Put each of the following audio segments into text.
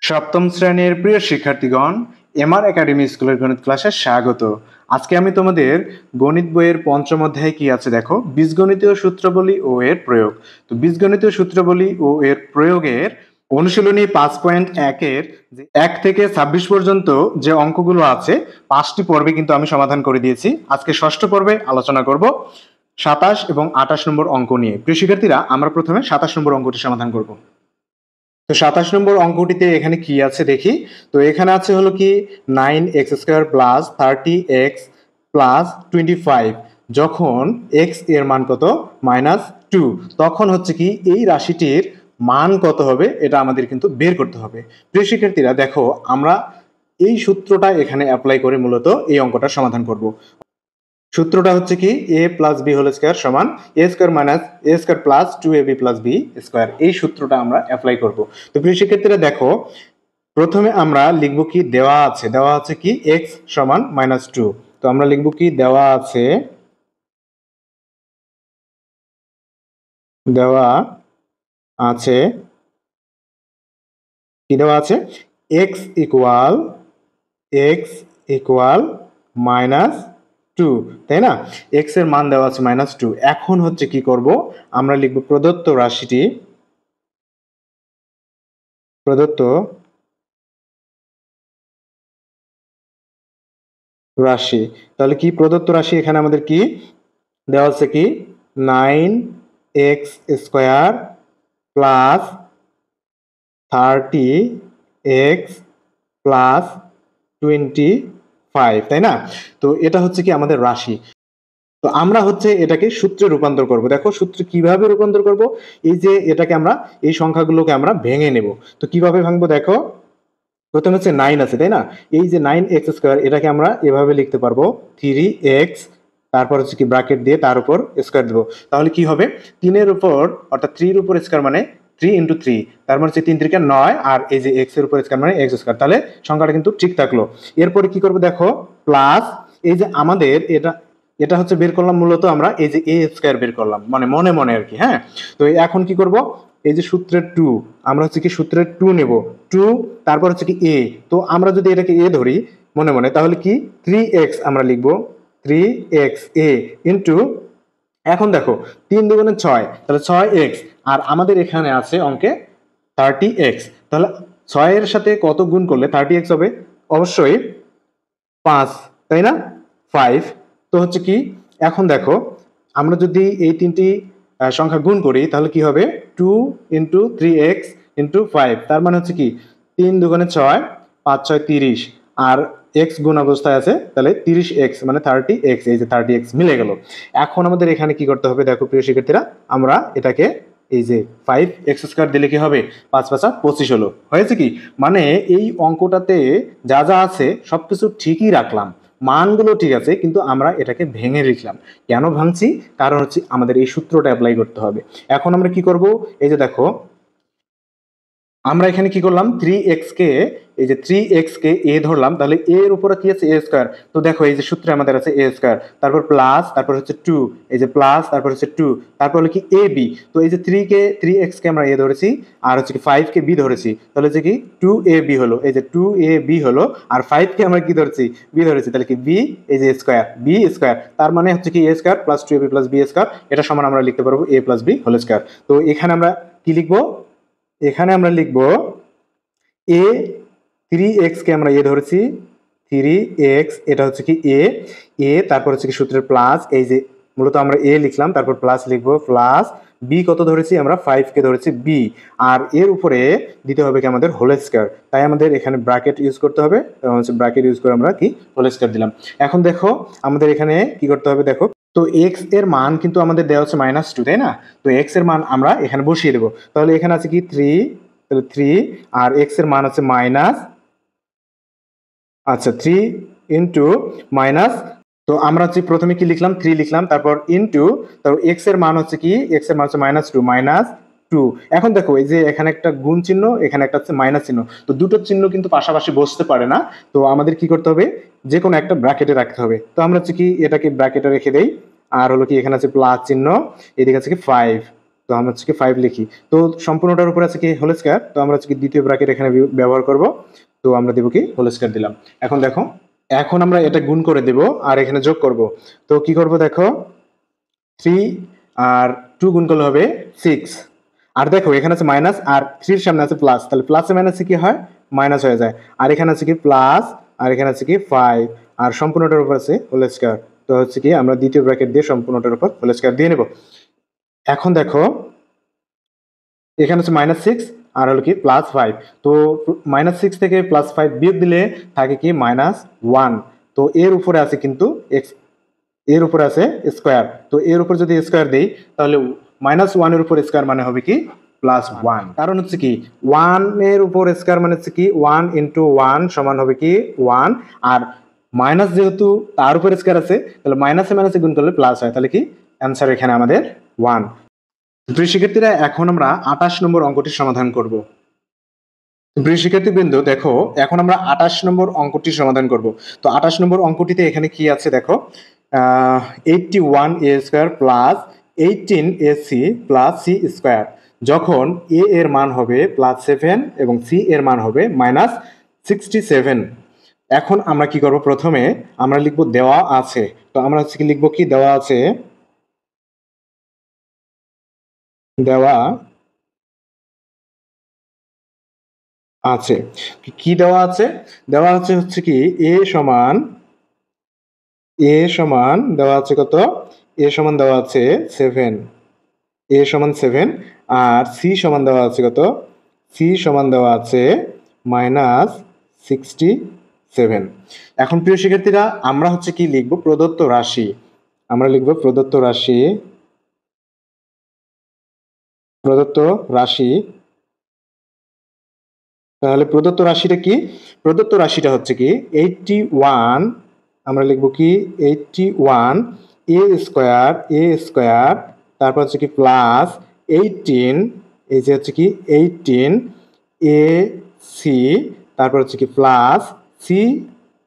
সপ্তম শ্রেণীর প্রিয় শিক্ষার্থীগণ, এমআর একাডেমি স্কুলের গণিত ক্লাসে স্বাগত। আজকে আমি তোমাদের গণিত বইয়ের পঞ্চম অধ্যায়ে কি আছে দেখো, বীজগণিতীয় সূত্রাবলী ও এর প্রয়োগ। তো বীজগণিতীয় সূত্রাবলী ও এর প্রয়োগের অনুশীলনী 5.1-এর 1 থেকে 26 পর্যন্ত যে অঙ্কগুলো আছে 5টি পর্বে কিন্তু আমি সমাধান করে দিয়েছি। আজকে ষষ্ঠ পর্বে আলোচনা করব 27 এবং 28 নম্বর অঙ্ক নিয়ে। প্রিয় শিক্ষার্থীরা, আমরা প্রথমে 27 নম্বর অঙ্কটি সমাধান করব। তো 27 নম্বর অঙ্কটিতে এখানে কি আছে দেখি। তো এখানে আছে হলো কি 9x² প্লাস 30x প্লাস 25, যখন x এর মান কত -2, তখন হচ্ছে কি এই রাশিটির মান কত হবে এটা আমাদের কিন্তু বের করতে হবে। প্রিয় শিক্ষার্থীরা দেখো, আমরা এই সূত্রটা এখানে অ্যাপ্লাই করে মূলত এই অঙ্কটা সমাধান করব। সূত্রটা হচ্ছে কি a plus b whole square সমান a square minus a square plus 2ab plus b square. এই সূত্রটা আমরা অ্যাপ্লাই করব। তো প্রিয় শিক্ষার্থীরা দেখো, প্রথমে আমরা লিখব কি দেওয়া আছে কি x সমান -2। তো আমরা লিখব কি দেওয়া আছে কি দেওয়া আছে x ইকুয়াল -2, তাই না? x এর মান দেওয়া আছে -2। এখন হচ্ছে কি করব, আমরা লিখব প্রদত্ত রাশি। তাহলে কি প্রদত্ত রাশি, এখানে আমাদের কি দেওয়া আছে কি 9x² প্লাস 30x প্লাস 25, তাই না? তো এটা হচ্ছে কি আমাদের রাশি। তো আমরা হচ্ছে এটাকে সূত্রে রূপান্তর করব। দেখো সূত্রে কিভাবে রূপান্তর করব, এই যে এটাকে আমরা এই সংখ্যাগুলোকে আমরা ভেঙে নেব। তো কিভাবে ভাঙবো দেখো, প্রথমে হচ্ছে 9 আছে, তাই না? এই যে 9x² এটাকে আমরা এভাবে লিখতে পারবো 3x, তারপর হচ্ছে কি ব্র্যাকেট দিয়ে তার উপর স্কয়ার দেব। তাহলে কি হবে, 3 এর উপর অর্থাৎ 3 এর উপর স্কয়ার মানে 3 × 3, তার মানে হচ্ছে 3 × 3 = 9, আর এই যে x এর উপর স্কয়ার মানে x²। তাহলে সংখ্যাটা কিন্তু ঠিক থাকলো। এরপরে কি করব দেখো, প্লাস এই যে আমাদের এটা হচ্ছে বের করলাম মূলত আমরা এই যে a² বের করলাম, মানে মনে মনে আর কি। হ্যাঁ, তো এখন কি করব, এই যে সূত্রের 2, আমরা হচ্ছে কি সূত্রের 2 নেব, 2 তারপর হচ্ছে কি a। তো আমরা যদি এটাকে a ধরি মনে মনে, তাহলে কি 3x আমরা লিখব 3xa ইনটু, এখন দেখো 3 × 2 = 6, তাহলে 6x, আর আমাদের এখানে আছে অঙ্কে 30x। তাহলে 6 এর সাথে কত গুণ করলে 30x হবে, অবশ্যই 5, তাই না? 5। তো হচ্ছে কি, এখন দেখো আমরা যদি এই তিনটি সংখ্যা গুণ করি তাহলে কি হবে 2 × 3x × 5, তার মানে হচ্ছে কি 3 × 2 = 6, 5 × 6 = 30, আর x গুণ অবস্থায় আছে, তাহলে 30x মানে 30x, এই যে 30x মিলে গেল। এখন আমাদের এখানে কি করতে হবে দেখো প্রিয় শিক্ষার্থীরা, আমরা এটাকে এই যে 5x² দিলে কি হবে, 5 × 5 = 25 হলো। হয়েছে কি, মানে এই অঙ্কটাতে যা যা আছে সবকিছু ঠিকই রাখলাম, মানগুলো ঠিক আছে, কিন্তু আমরা এটাকে ভেঙে লিখলাম। কেন ভাঙছি, কারণ হচ্ছে আমাদের এই সূত্রটা অ্যাপ্লাই করতে হবে। এখন আমরা কি করব, এই যে দেখো আমরা এখানে কি করলাম, 3x কে এই যে 3x কে a ধরলাম, তাহলে a এর উপরে কি আছে a²। তো দেখো এই যে সূত্রে আমাদের আছে a², তারপর প্লাস, তারপর হচ্ছে 2, এই যে প্লাস, তারপর হচ্ছে 2, তারপর হলো কি ab। তো এই যে 3x কে আমরা a ধরেছি, আর হচ্ছে কি 5 কে b ধরেছি, তাহলে হচ্ছে কি 2ab হলো, এই যে 2ab হলো, আর 5 কে আমরা কি ধরেছি, b ধরেছি, তাহলে কি b, এই যে স্কয়ার b², তার মানে হচ্ছে কি a² plus 2ab plus b², এটা সমান আমরা লিখতে পারবো a plus b whole square. তো এখানে আমরা কি লিখবো, এখানে আমরা লিখব a, 3x কে আমরা a ধরেছি, 3x এটা হচ্ছে কি a, তারপর হচ্ছে কি সূত্রের প্লাস, এই যে মূলত আমরা a লিখলাম, তারপর প্লাস লিখবো, প্লাস b কত ধরেছি আমরা 5 কে ধরেছি b, আর এর উপরে দিতে হবে কি আমাদের হোল স্কয়ার, তাই আমাদের এখানে ব্র্যাকেট ইউজ করতে হবে, এবং হচ্ছে ব্র্যাকেট ইউজ করে আমরা কি হোল স্কয়ার দিলাম। এখন দেখো আমাদের এখানে কি করতে হবে দেখো, তো x এর মান কিন্তু আমাদের দেওয়া হচ্ছে -2, তাই না? তো x এর মান আমরা এখানে বসিয়ে দেবো। তাহলে এখানে আছে কি 3, তাহলে 3, আর x এর মান হচ্ছে আচ্ছা 3 ইনটু মাইনাস, তো আমরা হচ্ছে প্রথমে কি লিখলাম 3 লিখলাম, তারপর ইনটু, তারপর x এর মান হচ্ছে কি, x এর মান হচ্ছে -2। এখন দেখো এই যে এখানে একটা গুণ চিহ্ন, এখানে একটা হচ্ছে মাইনাস চিহ্ন, তো দুটো চিহ্ন কিন্তু পাশাপাশি বসতে পারে না। তো আমাদের কি করতে হবে, যে কোনো একটা ব্র্যাকেটে রাখতে হবে। তো আমরা হচ্ছে কি এটাকে ব্র্যাকেটে রেখে দেই, আর হলো কি এখানে আছে প্লাস চিহ্ন, এদিকে আছে কি 5, তো তো আমরা হচ্ছে কি 5 লিখি। তো সম্পূর্ণটার উপর আছে কি হোল স্কয়ার, তো আমরা হচ্ছে কি দ্বিতীয় ব্র্যাকেট এখানে ব্যবহার করব। তো আমরা দেব কি হোল স্কয়ার দিলাম। এখন দেখো, এখন আমরা এটা গুণ করে দেব আর এখানে যোগ করব। তো কি করব দেখো, 3 আর 2 গুণ করলে হবে 6। আর দেখো এখানে আছে মাইনাস আর 3 এর সামনে আছে প্লাস, তাহলে প্লাসে মাইনাসে কি হয়, মাইনাস হয়ে যায়। আর এখানে আছে কি প্লাস, আর এখানে আছে কি 5, আর সম্পূর্ণটার উপর আছে হোল স্কয়ার। তো হচ্ছে কি আমরা দ্বিতীয় ব্র্যাকেট দিয়ে সম্পূর্ণটার উপর হোল স্কয়ার দিয়ে নেব। এখন দেখো এখানে হচ্ছে -6 আর হলো কি +5। তো -6 থেকে +5 বিয়োগ দিলে থাকে কি -1। তো এর উপরে আছে কিন্তু x, এর উপরে আছে স্কয়ার। তো এর উপর যদি স্কয়ার দেই তাহলে -1 এর উপর স্কয়ার মানে হবে কি +1। কারণ হচ্ছে কি 1 এর উপর স্কয়ার মানে হচ্ছে কি 1 × 1 সমান হবে কি 1, আর মাইনাস যেহেতু তার উপর স্কয়ার আছে তাহলে মাইনাসে মাইনাসে গুণ করলে প্লাস হয়, তাহলে কি অ্যান্সার এখানে আমাদের 1। প্রিয় শিক্ষার্থীরা, এখন আমরা 28 নম্বর অঙ্কটির সমাধান করব। প্রিয় শিক্ষার্থীবৃন্দ দেখো, এখন আমরা 28 নম্বর অঙ্কটির সমাধান করব। তো 28 নম্বর অঙ্কটিতে এখানে কি আছে দেখো, 81a² plus 18ac plus c square, যখন a এর মান হবে +7 এবং c এর মান হবে -67। এখন আমরা কি করব, প্রথমে আমরা লিখব দেওয়া আছে। তো আমরা হচ্ছে কি লিখব কি দেওয়া আছে, দেওয়া আছে। কি দেওয়া আছে, দেওয়া আছে হচ্ছে কি a সমান দেওয়া আছে কত, a সমান দেওয়া আছে 7, a সমান 7, আর c সমান দেওয়া আছে কত, c সমান দেওয়া আছে -67। এখন প্রিয় শিক্ষার্থীরা, আমরা হচ্ছে কি লিখব প্রদত্ত রাশি, আমরা লিখব প্রদত্ত রাশি, প্রদত্ত রাশি। তাহলে প্রদত্ত রাশিটা কি, প্রদত্ত রাশিটা হচ্ছে কি 81, আমরা লিখব কি 81 a স্কয়ার, তারপর হচ্ছে কি প্লাস 18, এই যে হচ্ছে কি 18 a c, তারপর হচ্ছে কি প্লাস c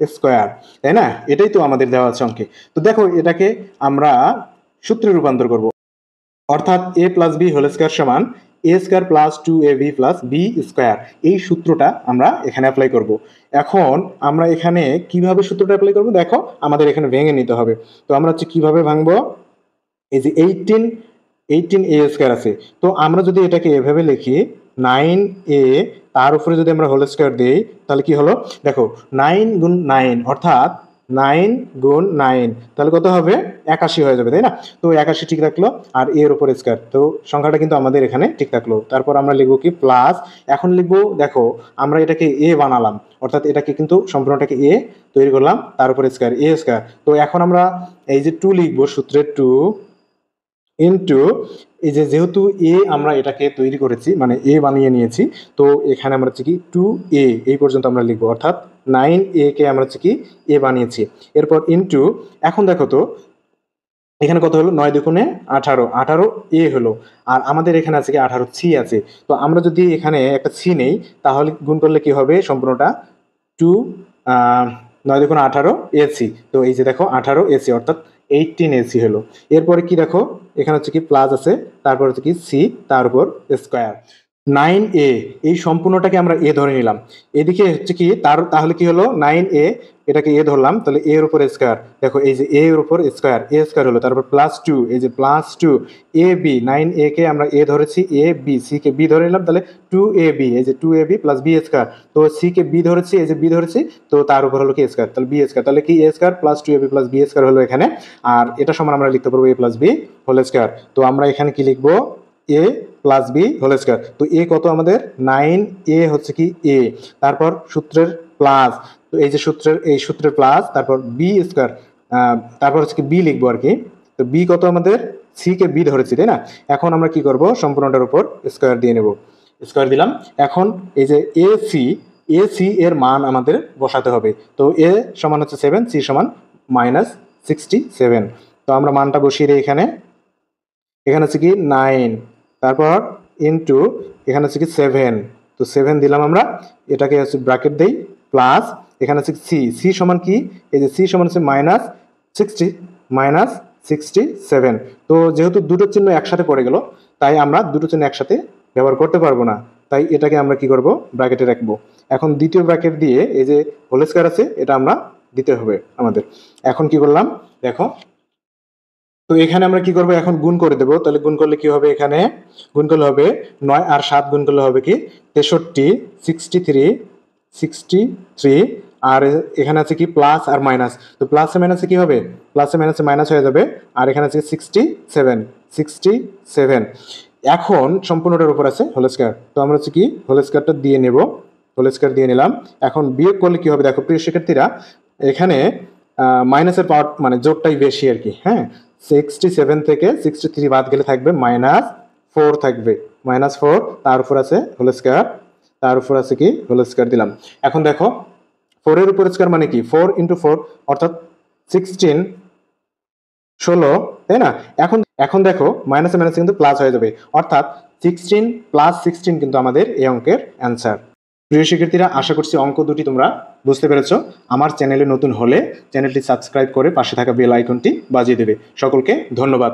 স্কয়ার, তাই না? এটাই তো আমাদের দেওয়া আছে অঙ্কে। তো দেখো এটাকে আমরা সূত্রে রূপান্তর করব, অর্থাৎ a plus b whole square সমান a square plus 2ab plus b square. এই সূত্রটা আমরা এখানে অ্যাপ্লাই করব। এখন আমরা এখানে কিভাবে সূত্রটা অ্যাপ্লাই করব দেখো, আমাদের এখানে ভেঙে নিতে হবে। তো আমরা হচ্ছে কিভাবে ভাঙবো, এই যে 18a স্কয়ার আছে, তো আমরা যদি এটাকে এভাবে লিখি 9a, তার উপরে যদি আমরা হোল স্কয়ার দেই তাহলে কি হলো দেখো, 9 গুণ 9 অর্থাৎ 9 গুণ 9, তাহলে কত হবে 81 হয়ে যাবে, তাই না? তো 81 ঠিক থাকলো, আর এর উপর স্কয়ার, তো সংখ্যাটা কিন্তু আমাদের এখানে ঠিক থাকলো। তারপর আমরা লিখবো কি প্লাস, এখন লিখবো দেখো আমরা এটাকে a বানালাম, অর্থাৎ এটাকে কিন্তু সম্পূর্ণটাকে a তৈরি করলাম, তার উপর স্কয়ার a স্কয়ার। তো এখন আমরা এই যে 2 লিখবো, সূত্রে 2 ইন্টু এই যে যেহেতু এ আমরা এটাকে তৈরি করেছি মানে এ বানিয়ে নিয়েছি, তো এখানে আমরা হচ্ছে কি 2a এই পর্যন্ত আমরা লিখবো, অর্থাৎ 9a কে আমরা হচ্ছে কি এ বানিয়েছি। এরপর ইন্টু, এখন দেখো তো এখানে কত হলো, 9 দুগুণে 18, 18a হলো, আর আমাদের এখানে আছে কি 18c আছে। তো আমরা যদি এখানে একটা c নেই তাহলে গুণ করলে কি হবে, সম্পূর্ণটা 2 9 দুগুণে 18ac। তো এই যে দেখো 18ac অর্থাৎ 18ac হলো। এরপরে কি দেখো, এখানে হচ্ছে কি প্লাস আছে, তারপর হচ্ছে কি c, তার উপর স্কয়ার। 9a এই সম্পূর্ণটাকে আমরা a ধরে নিলাম, এদিকে হচ্ছে কি তাহলে কি হলো 9a, এটাকে a ধরলাম, তাহলে a এর উপর স্কয়ার, দেখো এই যে a এর উপর স্কয়ার, a স্কয়ার হলো, তারপর +2, এই যে +2 ab, 9a কে আমরা a ধরেছি, a b, c K b ধরে নিলাম, তাহলে 2ab, এই যে 2ab প্লাস b স্কয়ার, তো c কে b ধরেছি, এই যে b ধরেছি, তো তার উপর হলো কি স্কয়ার, তাহলে b স্কয়ার, তাহলে কি a square plus 2ab plus b square হলো এখানে, আর এটা সমান আমরা লিখতে পারবো a plus b whole square. তো আমরা এখানে কি লিখবো, a plus b whole square. তো এ কত আমাদের 9a হচ্ছে কি a, তারপর সূত্রের প্লাস, তো এই যে সূত্রের প্লাস, তারপর বি স্কয়ার, তারপর হচ্ছে কি বি লিখবো আর কি। তো বি কত আমাদের, সি কে বি ধরেছি, তাই না? এখন আমরা কি করব, সম্পূর্ণটার উপর স্কয়ার দিয়ে নেব, স্কয়ার দিলাম। এখন এই যে এ সি এর মান আমাদের বসাতে হবে। তো এ সমান হচ্ছে 7, সি সমান -67। তো আমরা মানটা বসিয়ে দিই এখানে, এখানে হচ্ছে কি 9, তারপর ইন্টু এখানে হচ্ছে কি 7, তো 7 দিলাম আমরা, এটাকে হচ্ছে ব্র্যাকেট দেই, প্লাস এখানে হচ্ছে সি সমান কি, এই যে সি সমান হচ্ছে -60 67। তো যেহেতু দুটো চিহ্ন একসাথে পড়ে গেল, তাই আমরা দুটো চিহ্ন একসাথে ব্যবহার করতে পারবো না, তাই এটাকে আমরা কি করব, ব্র্যাকেটে রাখবো। এখন দ্বিতীয় ব্র্যাকেট দিয়ে এই যে হোল স্কয়ার আছে এটা আমরা দিতে হবে আমাদের। এখন কি করলাম দেখো, তো এখানে আমরা কি করব, এখন গুণ করে দেব। তাহলে গুণ করলে কি হবে, এখানে গুণ করলে হবে 9 আর 7 গুণ করলে হবে কি 63, 63, আর এখানে আছে কি প্লাস আর মাইনাস। তো প্লাসে মাইনাসে কি হবে, প্লাসে মাইনাসে মাইনাস হয়ে যাবে, আর এখানে আছে 67। এখন সম্পূর্ণটার উপর আছে হোল স্কয়ার, তো আমরা হচ্ছে কি হোল স্কয়ারটা দিয়ে নেব, হোল স্কয়ার দিয়ে নিলাম। এখন বিয়োগ করলে কি হবে দেখো প্রিয় শিক্ষার্থীরা, এখানে মাইনাসের পাওয়ার মানে জোরটাই বেশি আর কি। হ্যাঁ, 67 থেকে 63 বাদ গেলে থাকবে -4 থাকবে, -4, তার উপর আছে হোল স্কয়ার, তার উপর আছে কি হোল স্কয়ার দিলাম। এখন দেখো 4 এর উপর স্কয়ার মানে কি 4 × 4 অর্থাৎ 16, 16, তাই না? এখন দেখো মাইনাসে মাইনাসে কিন্তু প্লাস হয়ে যাবে, অর্থাৎ 16 + 16 কিন্তু আমাদের এই অঙ্কের অ্যান্সার। প্রিয় শিক্ষার্থীরা, আশা করছি অঙ্ক দুটি তোমরা বুঝতে পেরেছো। আমার চ্যানেলে নতুন হলে চ্যানেলটি সাবস্ক্রাইব করে পাশে থাকা বেল আইকনটি বাজিয়ে দেবে। সকলকে ধন্যবাদ।